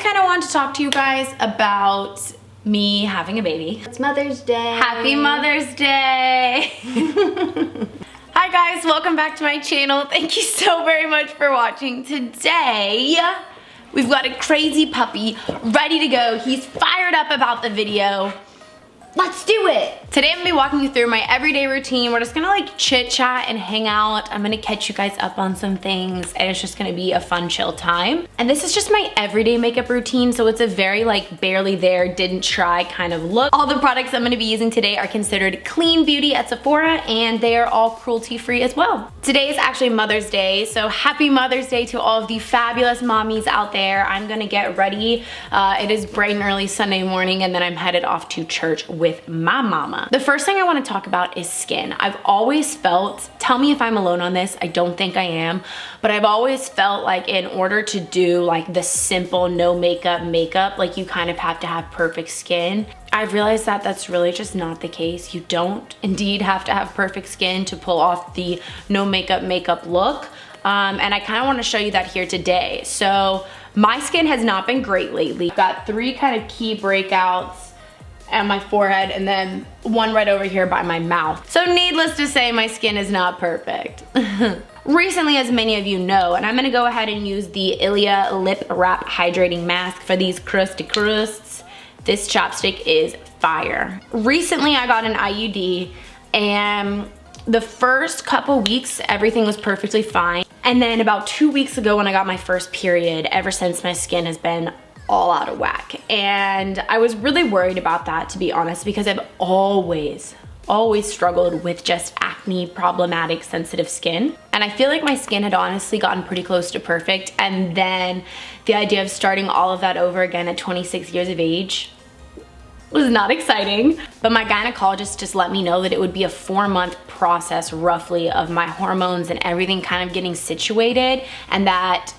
kind of want to talk to you guys about me having a baby. It's Mother's Day. Happy Mother's Day. Hi guys, welcome back to my channel. Thank you so very much for watching. Today, we've got a crazy puppy ready to go. He's fired up about the video. Let's do it. Today I'm gonna be walking you through my everyday routine. We're just gonna like chit chat and hang out. I'm gonna catch you guys up on some things and it's just gonna be a fun, chill time. And this is just my everyday makeup routine. So it's a very like barely there, didn't try kind of look. All the products I'm gonna be using today are considered clean beauty at Sephora and they are all cruelty free as well. Today is actually Mother's Day. So happy Mother's Day to all of the fabulous mommies out there. I'm gonna get ready. It is bright and early Sunday morning and then I'm headed off to church with my mama. The first thing I want to talk about is skin. I've always felt, tell me if I'm alone on this, I don't think I am, but I've always felt like in order to do like the simple no makeup, like you kind of have to have perfect skin. I've realized that that's really just not the case. You don't indeed have to have perfect skin to pull off the no makeup look. And I kind of want to show you that here today. So my skin has not been great lately. I've got 3 kind of key breakouts and my forehead and then one right over here by my mouth. So needless to say, my skin is not perfect. Recently, as many of you know, and I'm gonna go ahead and use the Ilia Lip Wrap Hydrating Mask for these crusty crusts. This chapstick is fire. Recently, I got an IUD and the first couple weeks, everything was perfectly fine. And then about 2 weeks ago when I got my first period, ever since my skin has been all out of whack. And I was really worried about that, to be honest, because I've always struggled with just acne, problematic, sensitive skin. And I feel like my skin had honestly gotten pretty close to perfect. And then the idea of starting all of that over again at 26 years of age was not exciting. But my gynecologist just let me know that it would be a 4-month process roughly of my hormones and everything kind of getting situated, and that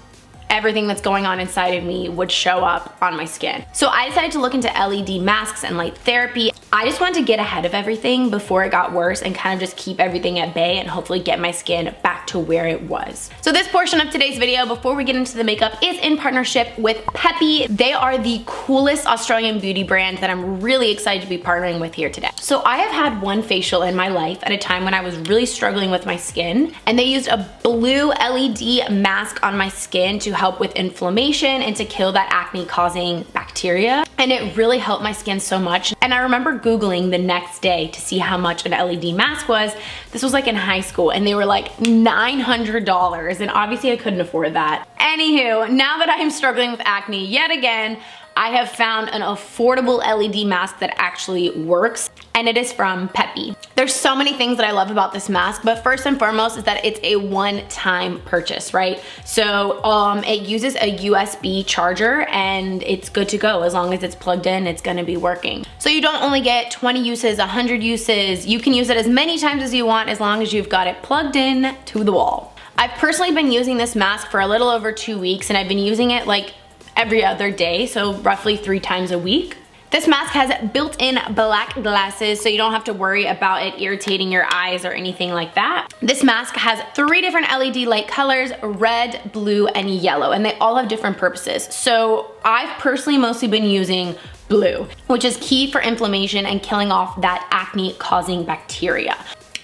everything that's going on inside of me would show up on my skin. So I decided to look into LED masks and light therapy. I just wanted to get ahead of everything before it got worse and kind of just keep everything at bay and hopefully get my skin back to where it was. So this portion of today's video, before we get into the makeup, is in partnership with Peppy. They are the coolest Australian beauty brand that I'm really excited to be partnering with here today. So I have had one facial in my life at a time when I was really struggling with my skin, and they used a blue LED mask on my skin to help with inflammation and to kill that acne causing bacteria. And it really helped my skin so much. And I remember Googling the next day to see how much an LED mask was. This was like in high school and they were like $900 and obviously I couldn't afford that. Anywho, now that I am struggling with acne yet again, I have found an affordable LED mask that actually works, and it is from Peppy. There's so many things that I love about this mask, but first and foremost is that it's a one-time purchase, right? So it uses a USB charger and it's good to go. As long as it's plugged in, it's gonna be working. So you don't only get 20 uses, 100 uses. You can use it as many times as you want as long as you've got it plugged in to the wall. I've personally been using this mask for a little over 2 weeks, and I've been using it like every other day, so roughly 3 times a week. This mask has built-in black glasses, so you don't have to worry about it irritating your eyes or anything like that. This mask has 3 different LED light colors, red, blue, and yellow, and they all have different purposes. So I've personally mostly been using blue, which is key for inflammation and killing off that acne-causing bacteria.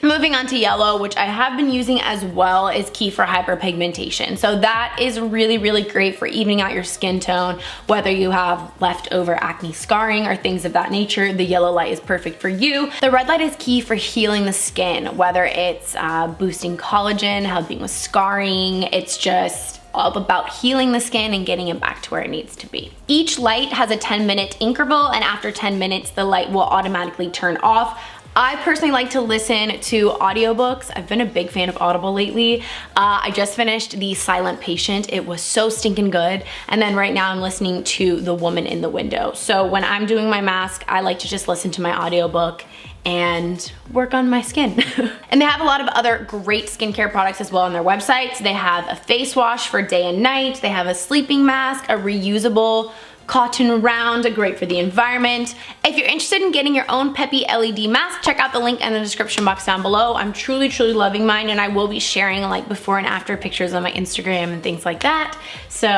Moving on to yellow, which I have been using as well, is key for hyperpigmentation. So that is really, really great for evening out your skin tone, whether you have leftover acne scarring or things of that nature. The yellow light is perfect for you. The red light is key for healing the skin, whether it's boosting collagen, helping with scarring. It's just all about healing the skin and getting it back to where it needs to be. Each light has a 10-minute interval, and after 10 minutes, the light will automatically turn off. I personally like to listen to audiobooks. I've been a big fan of Audible lately. I just finished The Silent Patient. It was so stinking good. And then right now I'm listening to The Woman in the Window. So when I'm doing my mask, I like to just listen to my audiobook and work on my skin. And they have a lot of other great skincare products as well on their website. So they have a face wash for day and night. They have a sleeping mask, a reusable cotton round, great for the environment. If you're interested in getting your own peppy LED mask, check out the link in the description box down below. I'm truly, truly loving mine, and I will be sharing like before and after pictures on my Instagram and things like that. So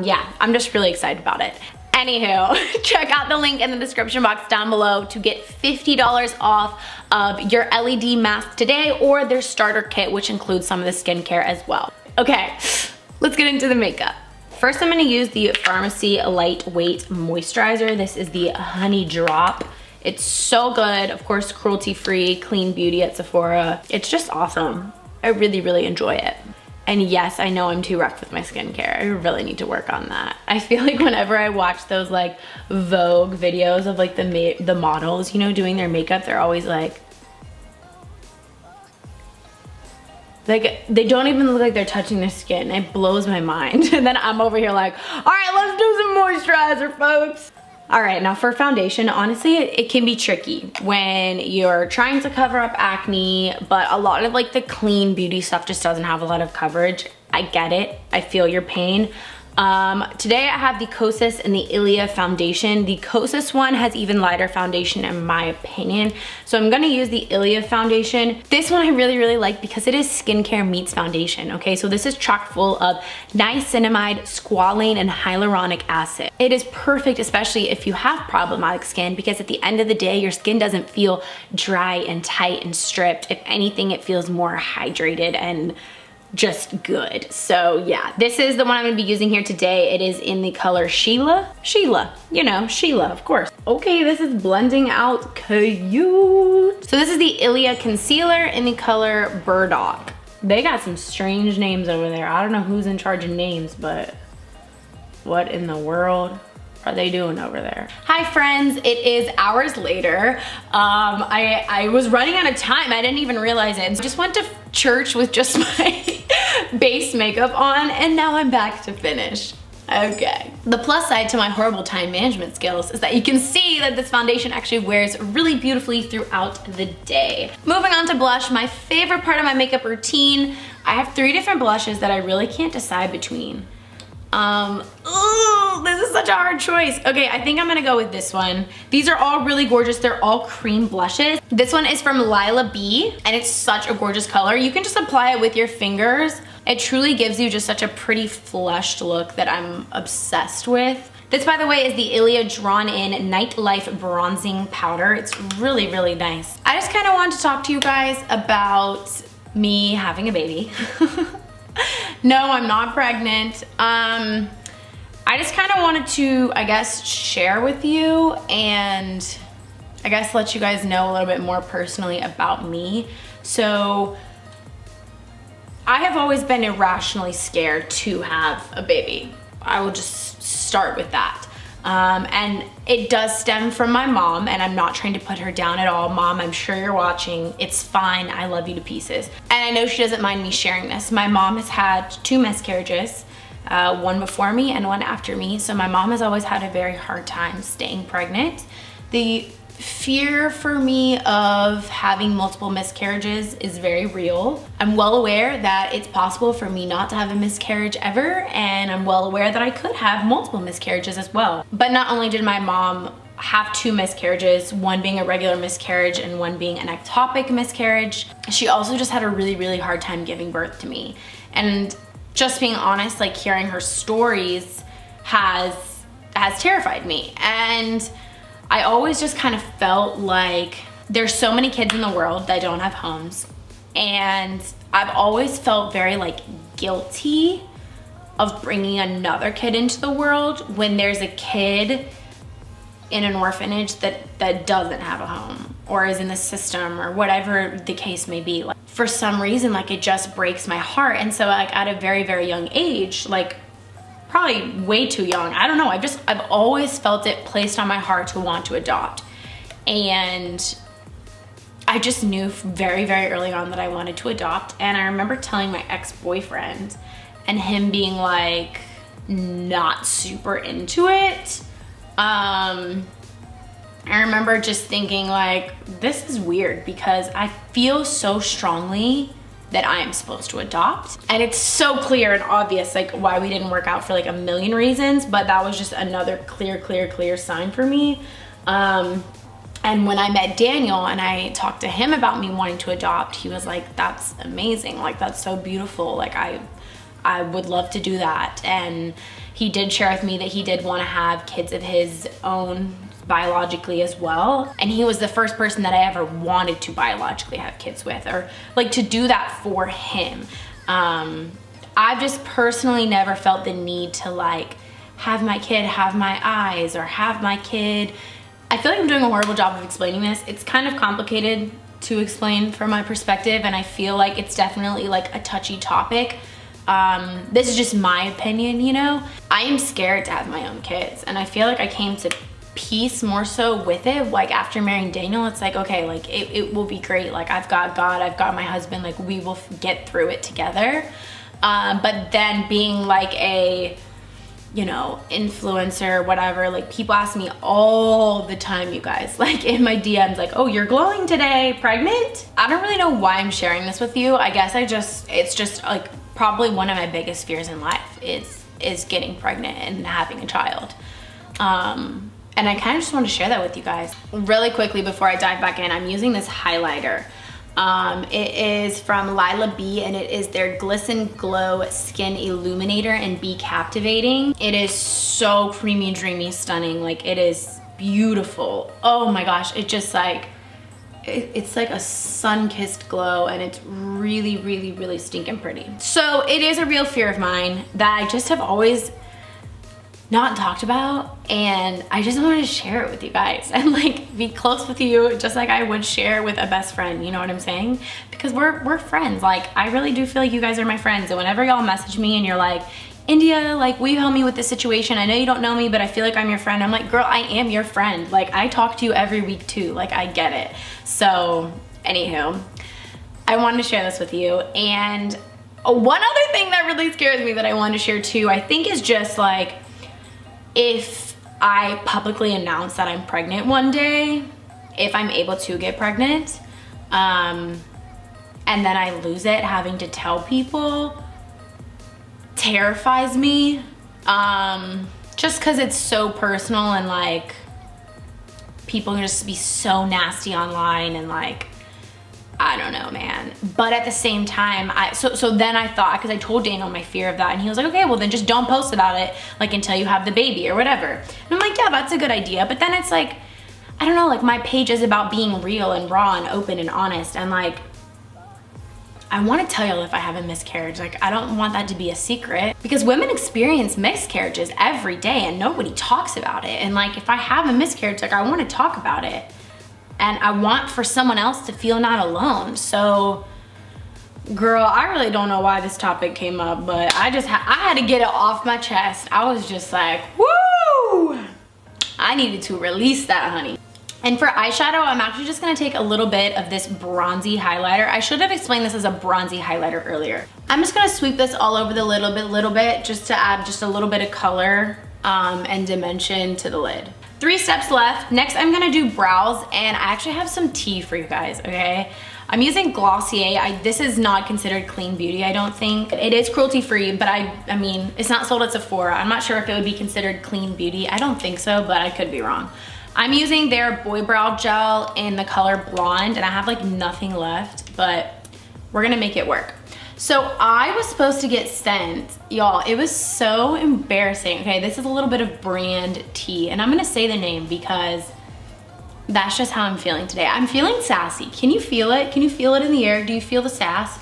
yeah, I'm just really excited about it. Anywho, check out the link in the description box down below to get $50 off of your LED mask today, or their starter kit, which includes some of the skincare as well. Okay, let's get into the makeup. First, I'm gonna use the Pharmacy Lightweight Moisturizer. This is the Honey Drop. It's so good. Of course, cruelty-free, clean beauty at Sephora. It's just awesome. I really, really enjoy it. And yes, I know I'm too rough with my skincare. I really need to work on that. I feel like whenever I watch those like Vogue videos of like the models, you know, doing their makeup, they're always like they don't even look like they're touching their skin. It blows my mind. And then I'm over here like, all right, let's do some moisturizer, folks. All right, now for foundation, honestly, it can be tricky when you're trying to cover up acne, but a lot of like the clean beauty stuff just doesn't have a lot of coverage. I get it, I feel your pain. Today I have the Kosas and the Ilia foundation. The Kosas one has even lighter foundation in my opinion. So I'm gonna use the Ilia foundation. This one I really, really like because it is skincare meets foundation, okay? So this is chock full of niacinamide, squalane, and hyaluronic acid. It is perfect, especially if you have problematic skin, because at the end of the day, your skin doesn't feel dry and tight and stripped. If anything, it feels more hydrated and just good. So yeah, this is the one I'm gonna be using here today. It is in the color Sheila, you know, Sheila, of course. Okay, this is blending out cute. So this is the Ilia concealer in the color Burdock. They got some strange names over there. I don't know who's in charge of names, but what in the world are they doing over there? Hi friends, it is hours later. I was running out of time. I didn't even realize it. I just went to church with just my base makeup on, and now I'm back to finish. Okay. The plus side to my horrible time management skills is that you can see that this foundation actually wears really beautifully throughout the day. Moving on to blush, my favorite part of my makeup routine. I have 3 different blushes that I really can't decide between. Ooh, this is such a hard choice. Okay, I think I'm gonna go with this one. These are all really gorgeous. They're all cream blushes. This one is from Lila B, and it's such a gorgeous color. You can just apply it with your fingers. It truly gives you just such a pretty flushed look that I'm obsessed with. This, by the way, is the Ilia Drawn In Nightlife Bronzing Powder. It's really, really nice. I just kind of wanted to talk to you guys about me having a baby. No, I'm not pregnant. I just kind of wanted to, I guess, share with you and I guess let you guys know a little bit more personally about me. So I have always been irrationally scared to have a baby. I will just start with that. And it does stem from my mom, and I'm not trying to put her down at all. Mom, I'm sure you're watching. It's fine. I love you to pieces. And I know she doesn't mind me sharing this. My mom has had 2 miscarriages, one before me and one after me. So my mom has always had a very hard time staying pregnant. The fear for me of having multiple miscarriages is very real. I'm well aware that it's possible for me not to have a miscarriage ever, and I'm well aware that I could have multiple miscarriages as well. But not only did my mom have 2 miscarriages, one being a regular miscarriage and one being an ectopic miscarriage, she also just had a really, really hard time giving birth to me. And just being honest, like hearing her stories has terrified me. And I always just kind of felt like there's so many kids in the world that don't have homes. And I've always felt very like guilty of bringing another kid into the world when there's a kid in an orphanage that doesn't have a home or is in the system or whatever the case may be. Like, for some reason, like it just breaks my heart. And so like at a very, very young age, like probably way too young, I don't know, I've always felt it placed on my heart to want to adopt. And I just knew very, very early on that I wanted to adopt. And I remember telling my ex-boyfriend and him being like not super into it. I remember just thinking like, this is weird because I feel so strongly that I am supposed to adopt. And it's so clear and obvious like why we didn't work out for like a million reasons, but that was just another clear sign for me. And when I met Daniel and I talked to him about me wanting to adopt, he was like, that's amazing. Like, that's so beautiful. Like, I would love to do that. And he did share with me that he did want to have kids of his own biologically as well. And he was the first person that I ever wanted to biologically have kids with, or like to do that for him. I've just personally never felt the need to like have my kid have my eyes or have my kid. I feel like I'm doing a horrible job of explaining this. It's kind of complicated to explain from my perspective, and I feel like it's definitely like a touchy topic. This is just my opinion, you know? I am scared to have my own kids, and I feel like I came to peace more so with it. Like after marrying Daniel, it's like, okay, like it will be great. Like I've got God, I've got my husband, like we will get through it together. But then being like a, you know, influencer, whatever, like people ask me all the time, you guys, like in my DMs, like, oh, you're glowing today, pregnant? I don't really know why I'm sharing this with you. I guess it's just like probably one of my biggest fears in life is getting pregnant and having a child. And I kind of just want to share that with you guys. Really quickly before I dive back in, I'm using this highlighter. It is from Lila B, and it is their Glisten Glow Skin Illuminator in Be Captivating. It is so creamy, dreamy, stunning. Like it is beautiful. Oh my gosh, it just like, it's like a sun-kissed glow, and it's really stinking pretty. So it is a real fear of mine that I just have always not talked about, and I just wanted to share it with you guys and like be close with you just like I would share with a best friend, you know what I'm saying? Because we're friends. Like I really do feel like you guys are my friends, and whenever y'all message me and you're like, India, like will you help me with this situation? I know you don't know me, but I feel like I'm your friend. I'm like, girl, I am your friend. Like I talk to you every week too. Like I get it. So anywho, I wanted to share this with you. And one other thing that really scares me that I wanted to share too, I think is just like, if I publicly announce that I'm pregnant one day, if I'm able to get pregnant, and then I lose it, having to tell people terrifies me, just because it's so personal, and like people can just be so nasty online, and like I don't know, man. But at the same time, so then I thought, because I told Daniel my fear of that, and he was like, okay, well then just don't post about it like until you have the baby or whatever. And I'm like, yeah, that's a good idea. But then it's like, I don't know, like my page is about being real and raw and open and honest, and like I want to tell y'all if I have a miscarriage. Like I don't want that to be a secret, because women experience miscarriages every day and nobody talks about it. And like if I have a miscarriage, like I want to talk about it. And I want for someone else to feel not alone. So, girl, I really don't know why this topic came up, but I had to get it off my chest. I was just like, woo! I needed to release that, honey. And for eyeshadow, I'm actually just gonna take a little bit of this bronzy highlighter. I should have explained this as a bronzy highlighter earlier. I'm just gonna sweep this all over the little bit, just to add just a little bit of color and dimension to the lid. 3 steps left. Next, I'm gonna do brows, and I actually have some tea for you guys, okay? I'm using Glossier. This is not considered clean beauty, I don't think. It is cruelty free, but I mean, it's not sold at Sephora. I'm not sure if it would be considered clean beauty. I don't think so, but I could be wrong. I'm using their Boy Brow Gel in the color Blonde, and I have like nothing left, but we're gonna make it work. So I was supposed to get sent, y'all, it was so embarrassing. Okay, this is a little bit of brand tea, and I'm gonna say the name because that's just how I'm feeling today. I'm feeling sassy. Can you feel it? Can you feel it in the air? Do you feel the sass?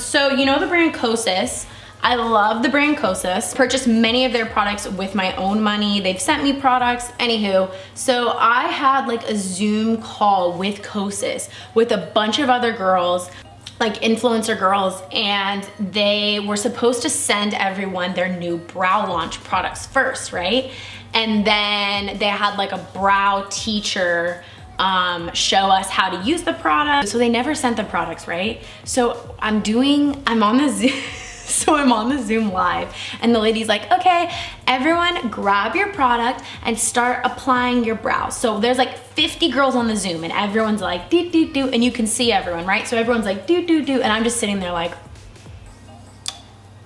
So you know the brand Kosas. I love the brand Kosas. Purchased many of their products with my own money. They've sent me products, anywho. So I had like a Zoom call with Kosas with a bunch of other girls, like influencer girls, and they were supposed to send everyone their new brow launch products first, right? And then they had like a brow teacher show us how to use the product. So they never sent the products, right? So I'm on the Zoom. So I'm on the Zoom live and the lady's like, okay, everyone grab your product and start applying your brows. So there's like 50 girls on the Zoom and everyone's like, do, do, do, and you can see everyone, right? So everyone's like, do, do, do, and I'm just sitting there like,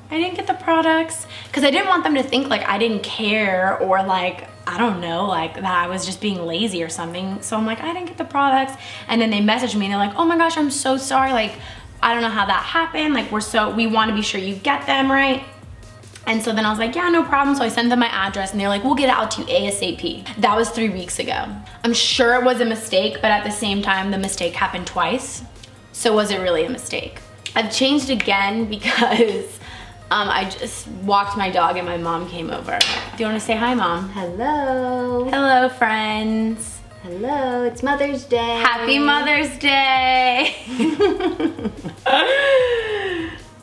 I didn't get the products, because I didn't want them to think like I didn't care or like, I don't know, like that I was just being lazy or something. So I'm like, I didn't get the products. And then they messaged me and they're like, oh my gosh, I'm so sorry. Like, I don't know how that happened. Like, we want to be sure you get them, right? And so then I was like, yeah, no problem. So I sent them my address and they're like, we'll get it out to you ASAP. That was 3 weeks ago. I'm sure it was a mistake, but at the same time, the mistake happened twice. So was it really a mistake? I've changed again because I just walked my dog and my mom came over. Do you want to say hi, Mom? Hello. Hello, friends. Hello, it's Mother's Day. Happy Mother's Day.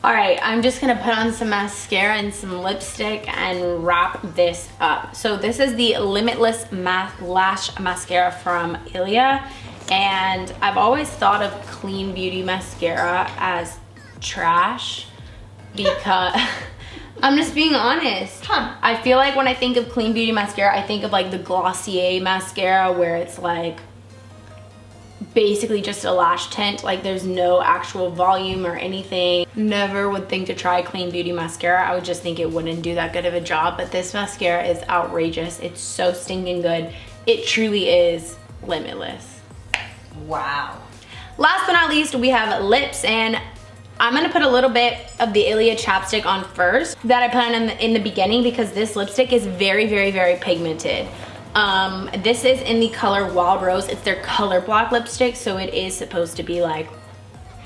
All right, I'm just gonna put on some mascara and some lipstick and wrap this up. So this is the Limitless Lash Mascara from Ilia. And I've always thought of Clean Beauty mascara as trash because I'm just being honest. I feel like when I think of Clean Beauty mascara, I think of like the Glossier mascara where it's like basically just a lash tint, like there's no actual volume or anything. Never would think to try Clean Beauty mascara. I would just think it wouldn't do that good of a job, but this mascara is outrageous. It's so stinking good. It truly is limitless. Wow. Last but not least, we have lips, and I'm gonna put a little bit of the Ilia chapstick on first that I put on in the beginning because this lipstick is very, very, very pigmented. This is in the color Wild Rose. It's their color block lipstick, so it is supposed to be like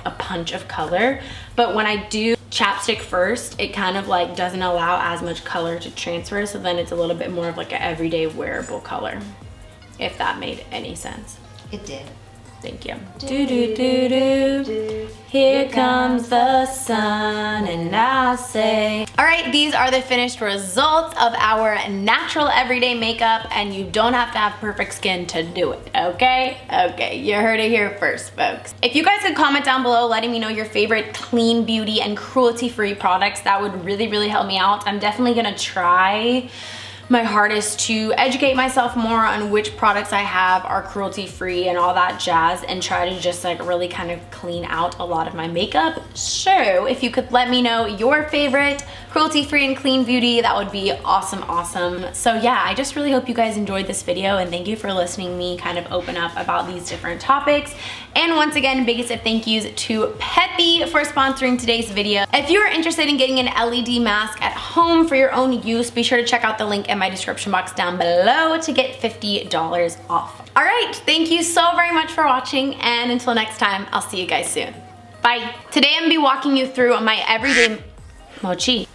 a punch of color. But when I do chapstick first, it kind of like doesn't allow as much color to transfer, so then it's a little bit more of like an everyday wearable color, if that made any sense. It did. Thank you. Do do do do. Here comes the sun, and I say. All right, these are the finished results of our natural everyday makeup, and you don't have to have perfect skin to do it, okay? Okay, you heard it here first, folks. If you guys could comment down below letting me know your favorite clean beauty and cruelty-free products, that would really, really help me out. I'm definitely gonna try my hardest to educate myself more on which products I have are cruelty free and all that jazz, and try to just like really kind of clean out a lot of my makeup. So if you could let me know your favorite cruelty free and clean beauty, that would be awesome, awesome. So yeah, I just really hope you guys enjoyed this video, and thank you for listening me kind of open up about these different topics. And once again, biggest of thank yous to Peppy for sponsoring today's video. If you are interested in getting an LED mask at home for your own use, be sure to check out the link in my description box down below to get $50 off. All right, thank you so very much for watching, and until next time, I'll see you guys soon. Bye. Today I'm gonna be walking you through my everyday Mochi.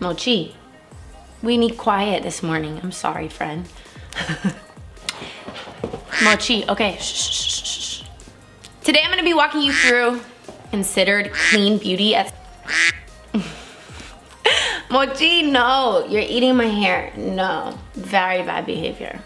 Mochi, we need quiet this morning. I'm sorry, friend. Mochi, okay, shh, shh, shh, shh. Today I'm gonna be walking you through considered clean beauty as Mochi, no, you're eating my hair. No, very bad behavior.